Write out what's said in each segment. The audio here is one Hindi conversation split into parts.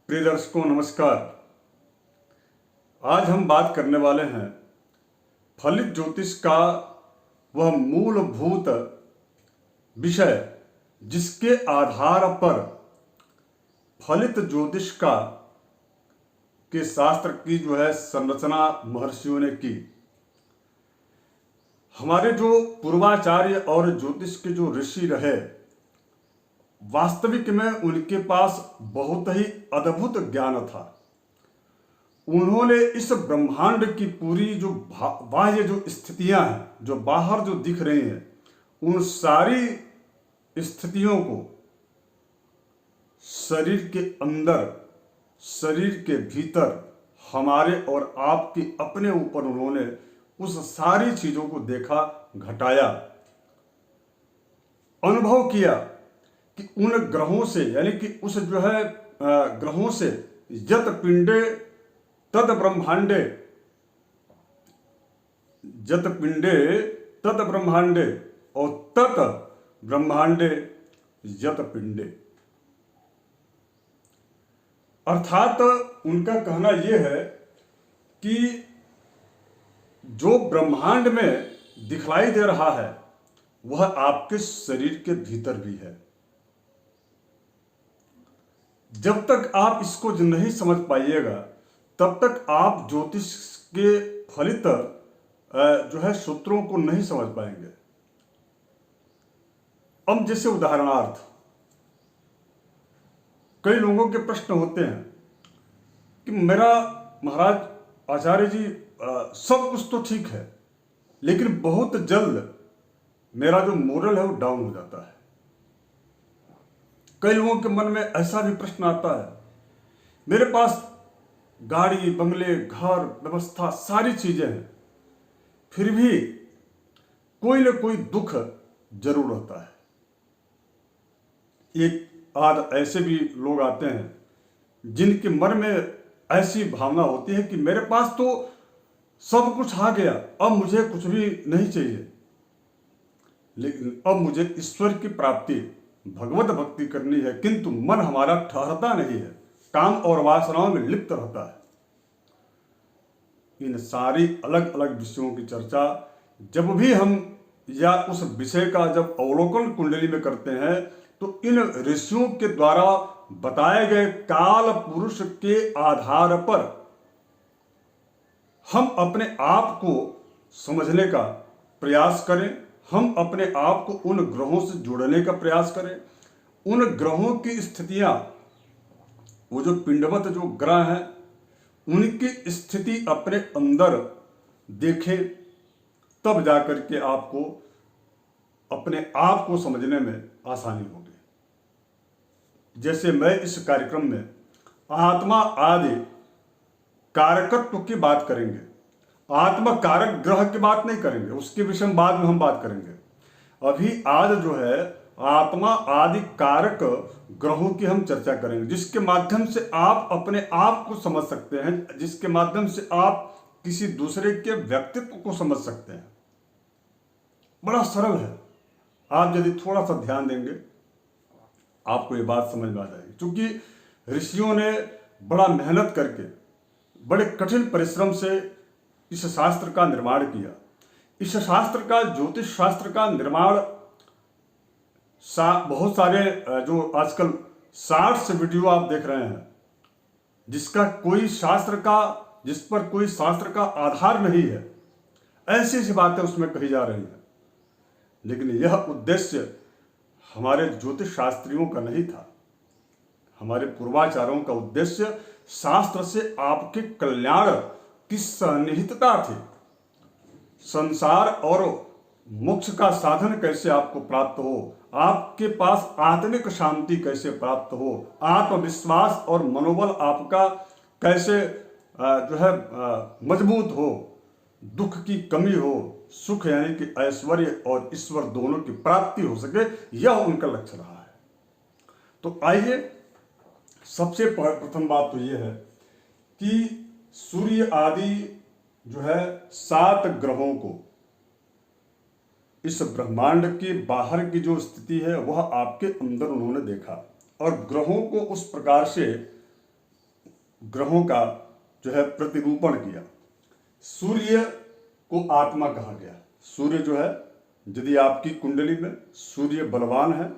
प्रिय दर्शकों नमस्कार। आज हम बात करने वाले हैं फलित ज्योतिष का वह मूलभूत विषय जिसके आधार पर फलित ज्योतिष का के शास्त्र की जो है संरचना महर्षियों ने की। हमारे जो पूर्वाचार्य और ज्योतिष के जो ऋषि रहे, वास्तविक में उनके पास बहुत ही अद्भुत ज्ञान था। उन्होंने इस ब्रह्मांड की पूरी जो बाह्य जो स्थितियां हैं, जो बाहर जो दिख रही हैं, उन सारी स्थितियों को शरीर के अंदर, शरीर के भीतर, हमारे और आपके अपने ऊपर उन्होंने उस सारी चीजों को देखा, घटाया, अनुभव किया कि उन ग्रहों से, यानी कि उस जो है ग्रहों से यत पिंडे तद ब्रह्मांडे, जत पिंडे तद ब्रह्मांडे और तत ब्रह्मांडे यत पिंडे। अर्थात उनका कहना यह है कि जो ब्रह्मांड में दिखलाई दे रहा है वह आपके शरीर के भीतर भी है। जब तक आप इसको नहीं समझ पाइएगा तब तक आप ज्योतिष के फलित जो है सूत्रों को नहीं समझ पाएंगे। अब जैसे उदाहरणार्थ कई लोगों के प्रश्न होते हैं कि मेरा महाराज आचार्य जी सब कुछ तो ठीक है, लेकिन बहुत जल्द मेरा जो मोरल है वो डाउन हो जाता है। कई लोगों के मन में ऐसा भी प्रश्न आता है, मेरे पास गाड़ी, बंगले, घर, व्यवस्था, सारी चीजें हैं, फिर भी कोई न कोई दुख जरूर होता है। एक आध ऐसे भी लोग आते हैं जिनके मन में ऐसी भावना होती है कि मेरे पास तो सब कुछ आ गया, अब मुझे कुछ भी नहीं चाहिए, लेकिन अब मुझे ईश्वर की प्राप्ति, भगवत भक्ति करनी है, किंतु मन हमारा ठहरता नहीं है, काम और वासनाओं में लिप्त रहता है। इन सारी अलग अलग विषयों की चर्चा जब भी हम या उस विषय का जब अवलोकन कुंडली में करते हैं तो इन ऋषियों के द्वारा बताए गए काल पुरुष के आधार पर हम अपने आप को समझने का प्रयास करें, हम अपने आप को उन ग्रहों से जोड़ने का प्रयास करें, उन ग्रहों की स्थितियां, वो जो पिंडवत जो ग्रह हैं उनकी स्थिति अपने अंदर देखें, तब जाकर के आपको अपने आप को समझने में आसानी होगी। जैसे मैं इस कार्यक्रम में आत्मा आदि कारकत्व की बात करेंगे, आत्मा कारक ग्रह की बात नहीं करेंगे, उसके विषय में बाद में हम बात करेंगे। अभी आज जो है आत्मा आदि कारक ग्रहों की हम चर्चा करेंगे, जिसके माध्यम से आप अपने आप को समझ सकते हैं, जिसके माध्यम से आप किसी दूसरे के व्यक्तित्व को समझ सकते हैं। बड़ा सरल है, आप यदि थोड़ा सा ध्यान देंगे आपको ये बात समझ में आ जाएगी। क्योंकि ऋषियों ने बड़ा मेहनत करके, बड़े कठिन परिश्रम से इस शास्त्र का निर्माण किया। इस शास्त्र का, ज्योतिष शास्त्र का निर्माण बहुत सारे जो आजकल शॉर्ट्स वीडियो आप देख रहे हैं, जिसका कोई शास्त्र का, जिस पर कोई शास्त्र का आधार नहीं है, ऐसी ऐसी बातें उसमें कही जा रही हैं। लेकिन यह उद्देश्य हमारे ज्योतिष शास्त्रियों का नहीं था। हमारे पूर्वाचार्यों का उद्देश्य शास्त्र से आपके कल्याण की सन्निहितता थी। संसार और मोक्ष का साधन कैसे आपको प्राप्त हो, आपके पास आत्मिक शांति कैसे प्राप्त हो, आत्मविश्वास और मनोबल आपका कैसे जो है मजबूत हो, दुख की कमी हो, सुख यानी कि ऐश्वर्य और ईश्वर दोनों की प्राप्ति हो सके, यह उनका लक्ष्य रहा है। तो आइए, सबसे प्रथम बात तो यह है कि सूर्य आदि जो है 7 ग्रहों को इस ब्रह्मांड के बाहर की जो स्थिति है वह आपके अंदर उन्होंने देखा, और ग्रहों को उस प्रकार से ग्रहों का जो है प्रतिरूपण किया। सूर्य को आत्मा कहा गया। सूर्य जो है, यदि आपकी कुंडली में सूर्य बलवान है,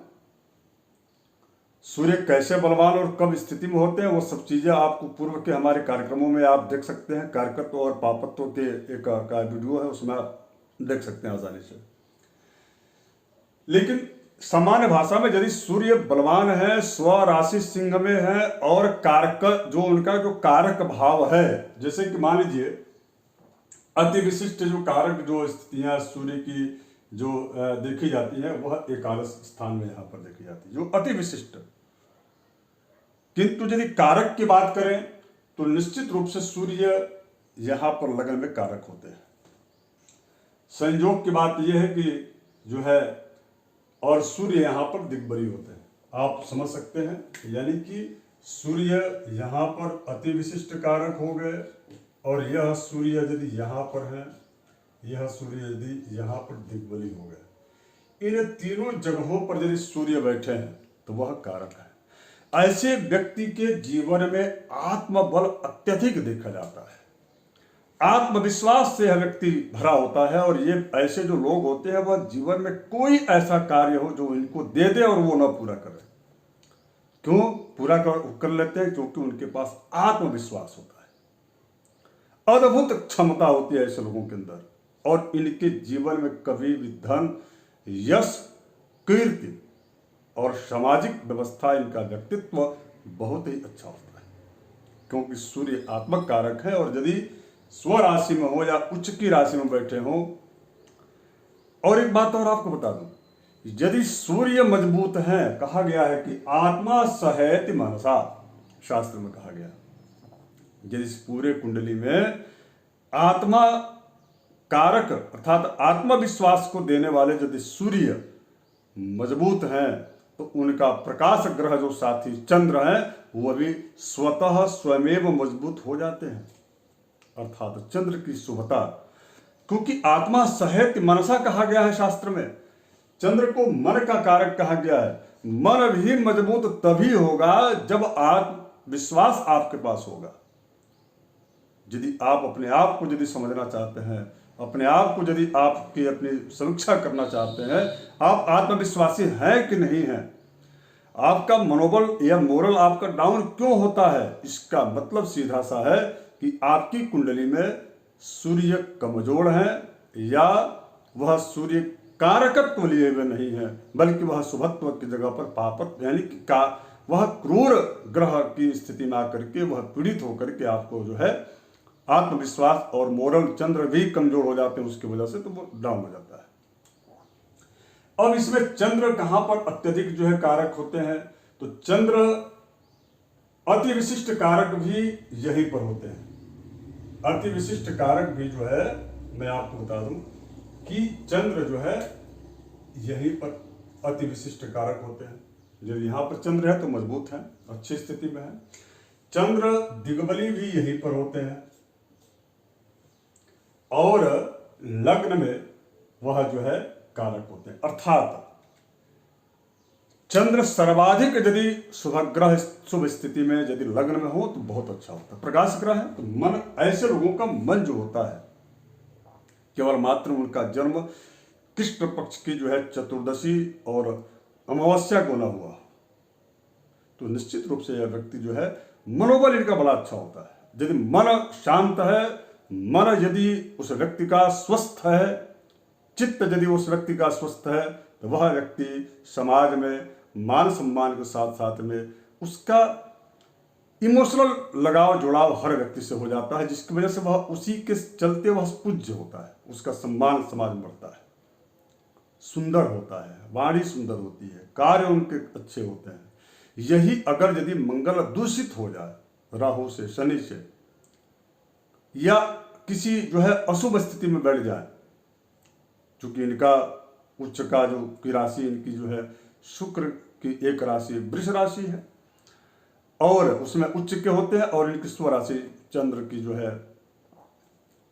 सूर्य कैसे बलवान और कब स्थिति में होते हैं, वो सब चीजें आपको पूर्व के हमारे कार्यक्रमों में आप देख सकते हैं। कारकत्व और पापत्व के एक का वीडियो है, उसमें आप देख सकते हैं आसानी से। लेकिन सामान्य भाषा में यदि सूर्य बलवान है, स्व राशि सिंह में है और कारक जो उनका जो कारक भाव है, जैसे कि मान लीजिए अति विशिष्ट जो कारक जो स्थितियां सूर्य की जो देखी जाती है वह एकादश स्थान में यहां पर देखी जाती है, जो अति विशिष्ट। किंतु यदि कारक की बात करें तो निश्चित रूप से सूर्य यहां पर लगन में कारक होते हैं। संयोग की बात यह है कि जो है और सूर्य यहां पर दिग्बली होते हैं, आप समझ सकते हैं। यानी कि सूर्य यहां पर अति विशिष्ट कारक हो गए और यह सूर्य यदि यहां पर है, यह सूर्य यदि यहां पर दिग्बली हो गए, इन तीनों जगहों पर यदि सूर्य बैठे हैं तो वह कारक है। ऐसे व्यक्ति के जीवन में आत्मबल अत्यधिक देखा जाता है, आत्मविश्वास से यह व्यक्ति भरा होता है। और ये ऐसे जो लोग होते हैं वह जीवन में कोई ऐसा कार्य हो जो इनको दे दे और वो न पूरा करे, क्यों पूरा कर लेते हैं? क्योंकि उनके पास आत्मविश्वास होता है, अद्भुत क्षमता होती है ऐसे लोगों के अंदर। और इनके जीवन में कभी भी धन, यश, कीर्ति और सामाजिक व्यवस्था, इनका व्यक्तित्व बहुत ही अच्छा होता है, क्योंकि सूर्य आत्मक कारक है। और यदि स्व राशि में हो या उच्च की राशि में बैठे हो। और एक बात और आपको बता दूं, यदि सूर्य मजबूत है, कहा गया है कि आत्मा सहैति मनसा, शास्त्र में कहा गया, यदि इस पूरे कुंडली में आत्मा कारक अर्थात आत्मविश्वास को देने वाले यदि सूर्य मजबूत हैं तो उनका प्रकाश ग्रह जो साथी चंद्र है वह भी स्वतः स्वयं मजबूत हो जाते हैं, अर्थात चंद्र की शुभता। क्योंकि आत्मा सहैति मनसा कहा गया है शास्त्र में, चंद्र को मन का कारक कहा गया है। मन भी मजबूत तभी होगा जब आत्मविश्वास आपके पास होगा। यदि आप अपने आप को यदि समझना चाहते हैं, अपने आप को यदि आपकी अपनी समीक्षा करना चाहते हैं, आप आत्मविश्वासी हैं कि नहीं हैं, आपका मनोबल या मोरल आपका डाउन क्यों होता है, इसका मतलब सीधा सा है कि आपकी कुंडली में सूर्य कमजोर है या वह सूर्य कारकत्व लिए हुए नहीं है, बल्कि वह शुभत्व की जगह पर पापत्व यानी कि वह क्रूर ग्रह की स्थिति में आकर के वह पीड़ित होकर के आपको जो है आत्मविश्वास और मोरल चंद्र भी कमजोर हो जाते हैं, उसकी वजह से तो वो डाउन हो जाता है। अब इसमें चंद्र कहां पर अत्यधिक जो है कारक होते हैं, तो चंद्र अति विशिष्ट कारक भी यहीं पर होते हैं। अति विशिष्ट कारक भी जो है मैं आपको बता दूं कि चंद्र जो है यहीं पर अति विशिष्ट कारक होते हैं। जब यहां पर चंद्र है तो मजबूत है, अच्छी स्थिति में है। चंद्र दिग्बली भी यहीं पर होते हैं और लग्न में वह जो है कारक होते हैं, अर्थात चंद्र सर्वाधिक यदि शुभग्रह शुभ स्थिति में यदि लग्न में हो तो बहुत अच्छा होता है। प्रकाश ग्रह है तो मन, ऐसे लोगों का मन जो होता है केवल मात्र उनका जन्म कृष्ण पक्ष की जो है चतुर्दशी और अमावस्या को न हुआ तो निश्चित रूप से यह व्यक्ति जो है मनोबल इनका बड़ा अच्छा होता है। यदि मन शांत है, मन यदि उस व्यक्ति का स्वस्थ है, चित्त यदि उस व्यक्ति का स्वस्थ है तो वह व्यक्ति समाज में मान सम्मान के साथ साथ में उसका इमोशनल लगाव जुड़ाव हर व्यक्ति से हो जाता है, जिसकी वजह से वह उसी के चलते वह पूज्य होता है, उसका सम्मान समाज में बढ़ता है, सुंदर होता है, वाणी सुंदर होती है, कार्य उनके अच्छे होते हैं। यही अगर यदि मंगल दूषित हो जाए राहु से, शनि से या किसी जो है अशुभ स्थिति में बैठ जाए, चूंकि इनका उच्च का जो की राशि इनकी जो है शुक्र की एक राशि वृष राशि है और उसमें उच्च के होते हैं और इनकी स्व राशि चंद्र की जो है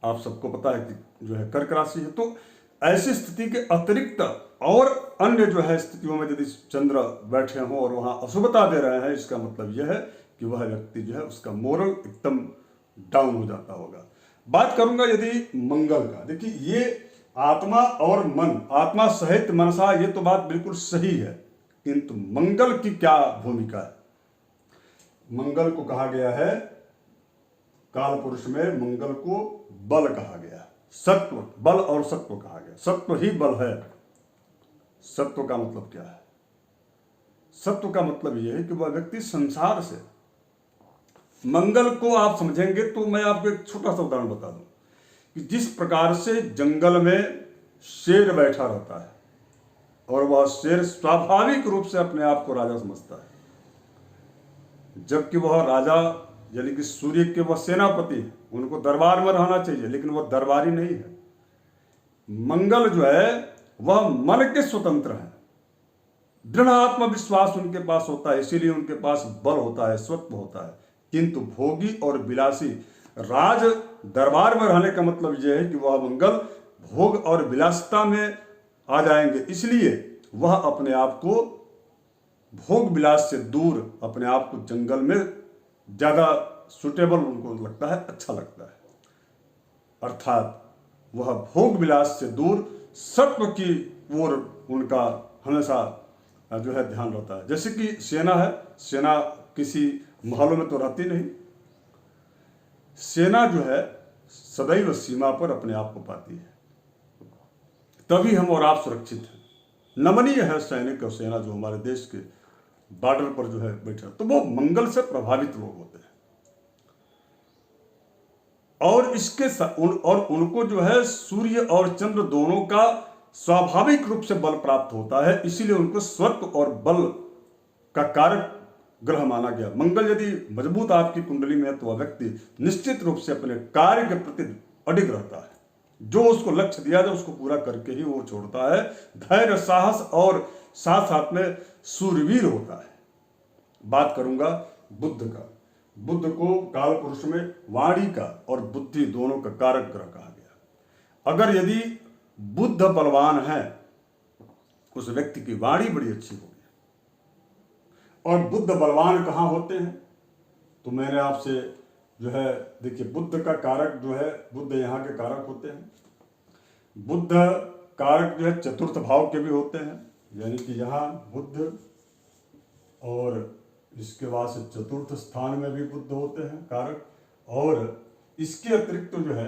आप सबको पता है कि जो है कर्क राशि है। तो ऐसी स्थिति के अतिरिक्त और अन्य जो है स्थितियों में यदि चंद्र बैठे हों और वहां अशुभता दे रहे हैं, इसका मतलब यह है कि वह व्यक्ति जो है उसका मोरल एकदम डाउन हो जाता होगा। बात करूंगा यदि मंगल का, देखिए ये आत्मा और मन, आत्मा सहित मनसा, ये तो बात बिल्कुल सही है, किंतु मंगल की क्या भूमिका है? मंगल को कहा गया है, काल पुरुष में मंगल को बल कहा गया, सत्व, बल और सत्व कहा गया। सत्व ही बल है। सत्व का मतलब क्या है? सत्व का मतलब यह है कि वह व्यक्ति संसार से, मंगल को आप समझेंगे तो मैं आपको एक छोटा सा उदाहरण बता दूं कि जिस प्रकार से जंगल में शेर बैठा रहता है और वह शेर स्वाभाविक रूप से अपने आप को राजा समझता है, जबकि वह राजा यानी कि सूर्य के वह सेनापति हैं, उनको दरबार में रहना चाहिए, लेकिन वह दरबारी नहीं है। मंगल जो है वह मन के स्वतंत्र है, दृढ़ आत्मविश्वास उनके पास होता है, इसीलिए उनके पास बल होता है, सत्व होता है। किंतु भोगी और विलासी राज दरबार में रहने का मतलब यह है कि वह मंगल भोग और विलासिता में आ जाएंगे, इसलिए वह अपने आप को भोग विलास से दूर, अपने आप को जंगल में ज्यादा सुटेबल उनको लगता है, अच्छा लगता है। अर्थात वह भोग विलास से दूर सत्व की ओर उनका हमेशा जो है ध्यान रहता है। जैसे कि सेना है, सेना किसी महलों में तो रहती नहीं, सेना जो है सदैव सीमा पर अपने आप को पाती है, तभी हम और आप सुरक्षित हैं। नमनीय है सैनिक और सेना जो हमारे देश के बॉर्डर पर जो है बैठे, तो वो मंगल से प्रभावित लोग होते हैं और उनको जो है सूर्य और चंद्र दोनों का स्वाभाविक रूप से बल प्राप्त होता है, इसीलिए उनको सत्व और बल का कारक ग्रह माना गया। मंगल यदि मजबूत आपकी कुंडली में है तो वह व्यक्ति निश्चित रूप से अपने कार्य के प्रति अडिग रहता है, जो उसको लक्ष्य दिया जाए उसको पूरा करके ही वो छोड़ता है। धैर्य, साहस और साथ साथ में सूरवीर होता है। बात करूंगा बुध का। बुध को काल पुरुष में वाणी का और बुद्धि दोनों का कारक ग्रह कहा गया। अगर यदि बुध बलवान है, उस व्यक्ति की वाणी बड़ी अच्छी होगी। और बुध बलवान कहाँ होते हैं? तो मैंने आपसे जो है, देखिए बुद्ध का कारक जो है, बुद्ध यहाँ के कारक होते हैं। बुद्ध कारक जो है चतुर्थ भाव के भी होते हैं, यानी कि यहाँ बुद्ध और इसके बाद से चतुर्थ स्थान में भी बुद्ध होते हैं कारक। और इसके अतिरिक्त तो जो है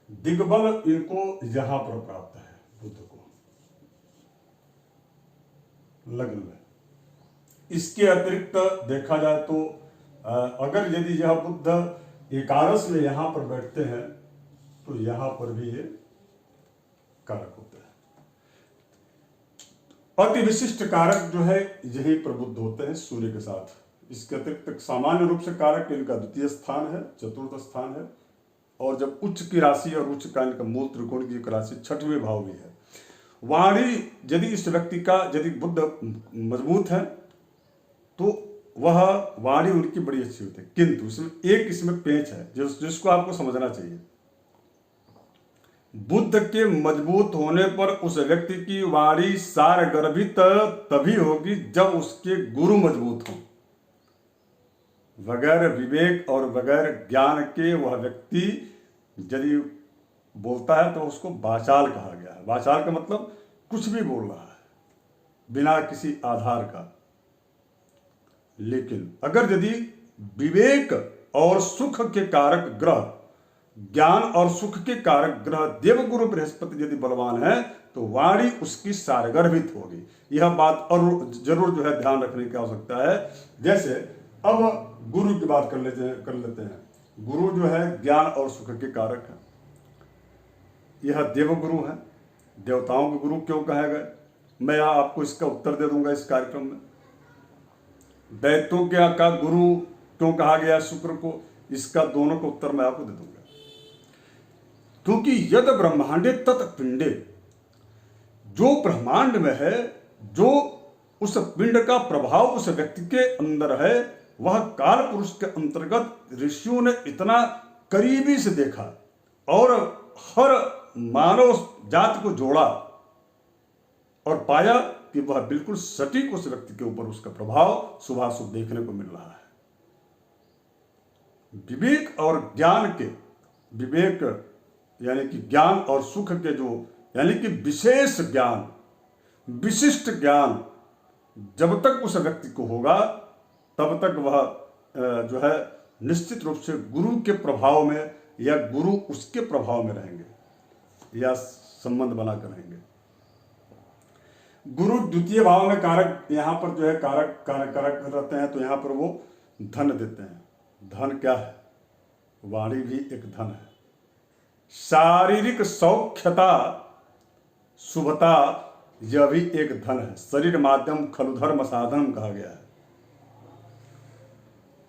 दिग्बल इनको यहाँ पर प्राप्त है, बुद्ध को लग्न में। इसके अतिरिक्त देखा जाए तो अगर यदि यह बुद्ध एकादश में यहाँ पर बैठते हैं तो यहाँ पर भी ये कारक होते हैं। अति विशिष्ट कारक जो है यही पर बुद्ध होते हैं सूर्य के साथ। इसके अतिरिक्त सामान्य रूप से कारक इनका द्वितीय स्थान है, चतुर्थ स्थान है, और जब उच्च की राशि और उच्च का इनका मूल त्रिकोण की राशि छठवें भाव भी है। वाणी यदि इस व्यक्ति का यदि बुद्ध मजबूत है तो वह वाणी उनकी बड़ी अच्छी होती है, किंतु इसमें पेच है जिसको आपको समझना चाहिए। बुद्ध के मजबूत होने पर उस व्यक्ति की वाणी सारगर्भित तभी होगी जब उसके गुरु मजबूत हों। बगैर विवेक और बगैर ज्ञान के वह व्यक्ति यदि बोलता है तो उसको वाचाल कहा गया है। वाचाल का मतलब कुछ भी बोल रहा है बिना किसी आधार का। लेकिन अगर यदि विवेक और सुख के कारक ग्रह, ज्ञान और सुख के कारक ग्रह देवगुरु बृहस्पति यदि बलवान है तो वाणी उसकी सारगर्भित होगी। यह बात और जरूर जो है ध्यान रखने की आवश्यकता है। जैसे अब गुरु की बात कर लेते हैं। गुरु जो है ज्ञान और सुख के कारक है। यह देवगुरु है। देवताओं के गुरु क्यों कहे गए, मैं आपको इसका उत्तर दे दूंगा इस कार्यक्रम में। दैत्यों का गुरु क्यों कहा गया शुक्र को, इसका दोनों को उत्तर मैं आपको दे दूंगा। क्योंकि यद ब्रह्मांडे तत् पिंडे, जो ब्रह्मांड में है, जो उस पिंड का प्रभाव उस व्यक्ति के अंदर है, वह काल पुरुष के अंतर्गत ऋषियों ने इतना करीबी से देखा और हर मानव जात को जोड़ा और पाया कि वह बिल्कुल सटीक उस व्यक्ति के ऊपर उसका प्रभाव शुभाशुभ देखने को मिल रहा है। विवेक और ज्ञान के, विवेक यानी कि ज्ञान और सुख के जो यानी कि विशेष ज्ञान, विशिष्ट ज्ञान जब तक उस व्यक्ति को होगा तब तक वह जो है निश्चित रूप से गुरु के प्रभाव में या गुरु उसके प्रभाव में रहेंगे या संबंध बनाकर रहेंगे। गुरु द्वितीय भाव में कारक, यहाँ पर जो है कारक रहते हैं, तो यहाँ पर वो धन देते हैं। धन क्या है? वाणी भी एक धन है। शारीरिक सौख्यता, शुभता, यह भी एक धन है। शरीर माध्यम खलु धर्म साधन कहा गया है।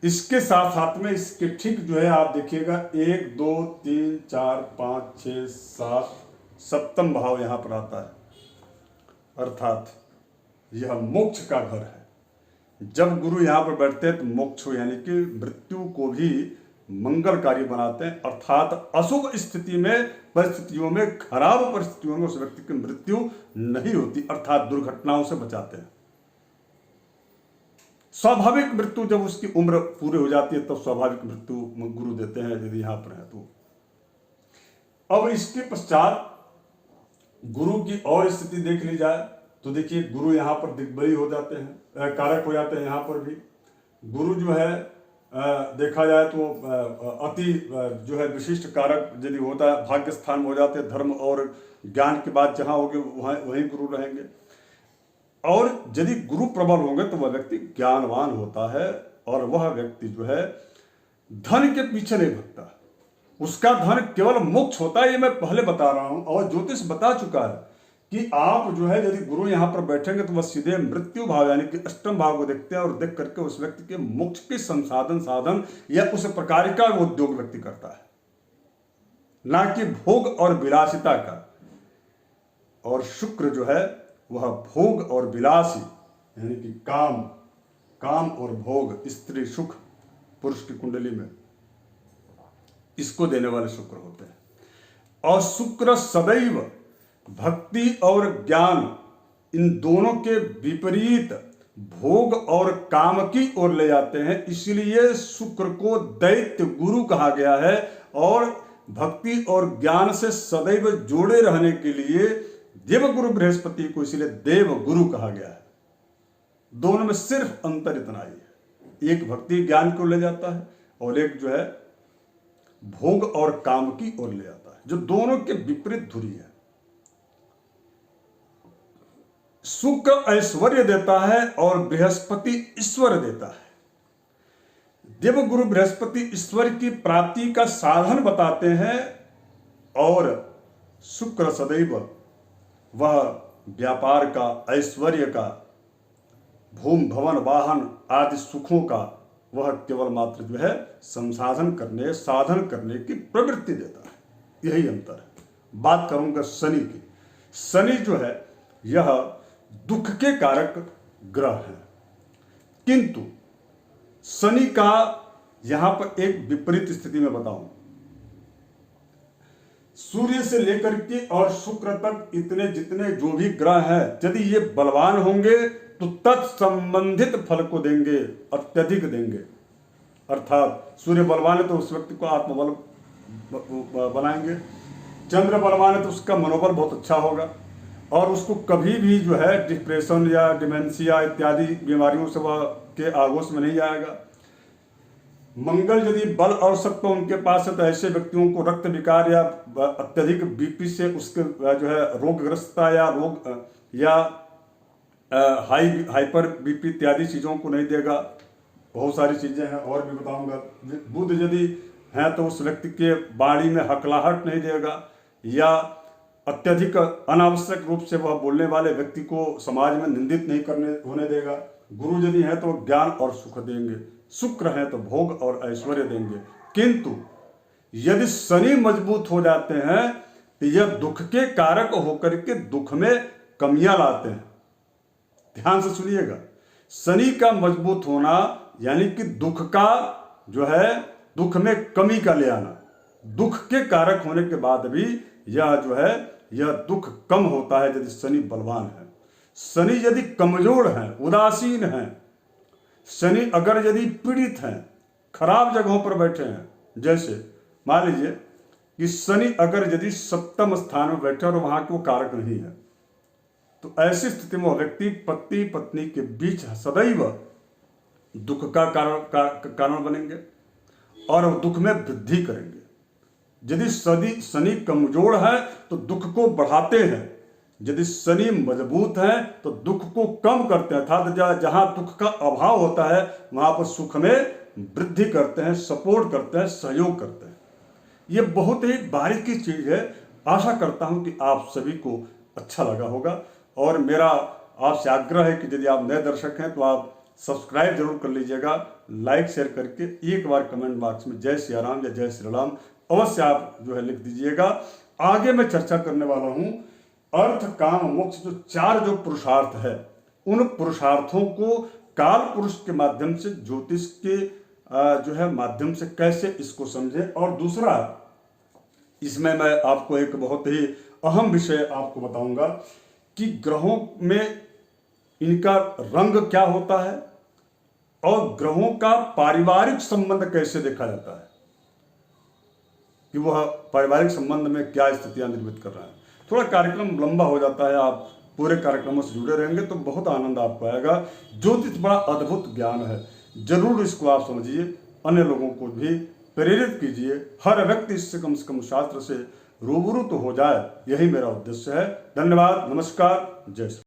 इसके साथ साथ में इसके ठीक जो है आप देखिएगा 1 2 3 4 5 6 7 सप्तम भाव यहाँ पर आता है, अर्थात यह मोक्ष का घर है। जब गुरु यहाँ पर बैठते हैं तो मोक्ष यानी कि मृत्यु को भी मंगलकारी बनाते हैं, अर्थात अशुभ स्थिति में, परिस्थितियों में, खराब परिस्थितियों में उस व्यक्ति की मृत्यु नहीं होती, अर्थात दुर्घटनाओं से बचाते हैं। स्वाभाविक मृत्यु जब उसकी उम्र पूरी हो जाती है तब स्वाभाविक मृत्यु गुरु देते हैं, यदि यहां पर है तो। अब इसके पश्चात गुरु की और स्थिति देख ली जाए तो देखिए गुरु यहां पर दिग्बली हो जाते हैं, कारक हो जाते हैं। यहां पर भी गुरु जो है देखा जाए तो अति जो है विशिष्ट कारक यदि होता है, भाग्य स्थान में हो जाते हैं। धर्म और ज्ञान की बात जहां होगी वहीं गुरु रहेंगे। और यदि गुरु प्रबल होंगे तो वह व्यक्ति ज्ञानवान होता है और वह व्यक्ति जो है धन के पीछे नहीं भगता, उसका धन केवल मोक्ष होता है। ये मैं पहले बता रहा हूं और ज्योतिष बता चुका है कि आप जो है यदि गुरु यहां पर बैठेंगे तो वह सीधे मृत्यु भाव यानी कि अष्टम भाव को देखते हैं और देख करके उस व्यक्ति के मोक्ष के संसाधन साधन या उस प्रकार का वो उद्योग व्यक्ति करता है, ना कि भोग और विलासिता का। और शुक्र जो है वह भोग और विलासी यानी कि काम और भोग, स्त्री सुख पुरुष की कुंडली में, इसको देने वाले शुक्र होते हैं। और शुक्र सदैव भक्ति और ज्ञान इन दोनों के विपरीत भोग और काम की ओर ले जाते हैं। इसलिए शुक्र को दैत्य गुरु कहा गया है और भक्ति और ज्ञान से सदैव जोड़े रहने के लिए देवगुरु बृहस्पति को इसलिए देव गुरु कहा गया है। दोनों में सिर्फ अंतर इतना ही है, एक भक्ति ज्ञान को ले जाता है और एक जो है भोग और काम की ओर ले जाता है, जो दोनों के विपरीत धुरी है। शुक्र ऐश्वर्य देता है और बृहस्पति ईश्वर देता है। देवगुरु बृहस्पति ईश्वर की प्राप्ति का साधन बताते हैं और शुक्र सदैव वह व्यापार का, ऐश्वर्य का, भूमि भवन वाहन आदि सुखों का वह केवल मात्र जो है संसाधन करने, साधन करने की प्रवृत्ति देता है। यही अंतर है। बात करूंगा शनि की। शनि जो है यह दुख के कारक ग्रह है, किंतु शनि का यहां पर एक विपरीत स्थिति में बताऊं। सूर्य से लेकर के और शुक्र तक इतने जितने जो भी ग्रह हैं, यदि ये बलवान होंगे तो तत्संबंधित फल को देंगे, अत्यधिक देंगे। अर्थात सूर्य बलवान है तो उस व्यक्ति को आत्मबल बनाएंगे, चंद्र बलवान है तो उसका मनोबल बहुत अच्छा होगा और उसको कभी भी जो है डिप्रेशन या डिमेंशिया इत्यादि बीमारियों से वह के आगोश में नहीं आएगा। मंगल यदि बल और सत्व उनके पास है तो ऐसे व्यक्तियों को रक्त विकार या अत्यधिक बीपी से उसके जो है रोगग्रस्तता या रोग या हाइपर बीपी इत्यादि चीज़ों को नहीं देगा। बहुत सारी चीज़ें हैं और भी बताऊंगा। बुध यदि हैं तो उस व्यक्ति के वाणी में हकलाहट नहीं देगा या अत्यधिक अनावश्यक रूप से वह बोलने वाले व्यक्ति को समाज में निंदित नहीं करने होने देगा। गुरु यदि है तो ज्ञान और सुख देंगे, शुक्र है तो भोग और ऐश्वर्य देंगे। किंतु यदि शनि मजबूत हो जाते हैं तो यह दुख के कारक होकर के दुख में कमियां लाते हैं। ध्यान से सुनिएगा, शनि का मजबूत होना यानी कि दुख का जो है दुख में कमी का ले आना। दुख के कारक होने के बाद भी यह जो है यह दुख कम होता है यदि शनि बलवान है। शनि यदि कमजोर है, उदासीन है, शनि अगर यदि पीड़ित हैं, खराब जगहों पर बैठे हैं। जैसे मान लीजिए कि शनि अगर यदि सप्तम स्थान में बैठे और वहां के वो कारक नहीं है, तो ऐसी स्थिति में वह व्यक्ति पति पत्नी के बीच सदैव दुख का कारण बनेंगे और दुख में वृद्धि करेंगे। यदि शनि कमजोर है तो दुख को बढ़ाते हैं, यदि शनि मजबूत है तो दुख को कम करते हैं, अर्थात जहां दुख का अभाव होता है वहां पर सुख में वृद्धि करते हैं, सपोर्ट करते हैं, सहयोग करते हैं। ये बहुत ही बारीकी चीज है। आशा करता हूं कि आप सभी को अच्छा लगा होगा और मेरा आपसे आग्रह है कि यदि आप नए दर्शक हैं तो आप सब्सक्राइब जरूर कर लीजिएगा, लाइक शेयर करके एक बार कमेंट बॉक्स में जय सिया राम या जय श्री राम अवश्य आप जो है लिख दीजिएगा। आगे मैं चर्चा करने वाला हूं अर्थ काम मोक्ष जो 4 जो पुरुषार्थ है, उन पुरुषार्थों को काल पुरुष के माध्यम से, ज्योतिष के जो है माध्यम से कैसे इसको समझे। और दूसरा, इसमें मैं आपको एक बहुत ही अहम विषय आपको बताऊंगा कि ग्रहों में इनका रंग क्या होता है और ग्रहों का पारिवारिक संबंध कैसे देखा जाता है, कि वह पारिवारिक संबंध में क्या स्थितियां निर्मित कर रहा है। थोड़ा कार्यक्रम लंबा हो जाता है, आप पूरे कार्यक्रमों से जुड़े रहेंगे तो बहुत आनंद आपको आएगा। ज्योतिष बड़ा अद्भुत ज्ञान है, जरूर इसको आप समझिए, अन्य लोगों को भी प्रेरित कीजिए। हर व्यक्ति इससे कम से कम शास्त्र से रूबरू तो हो जाए, यही मेरा उद्देश्य है। धन्यवाद, नमस्कार, जय श्री।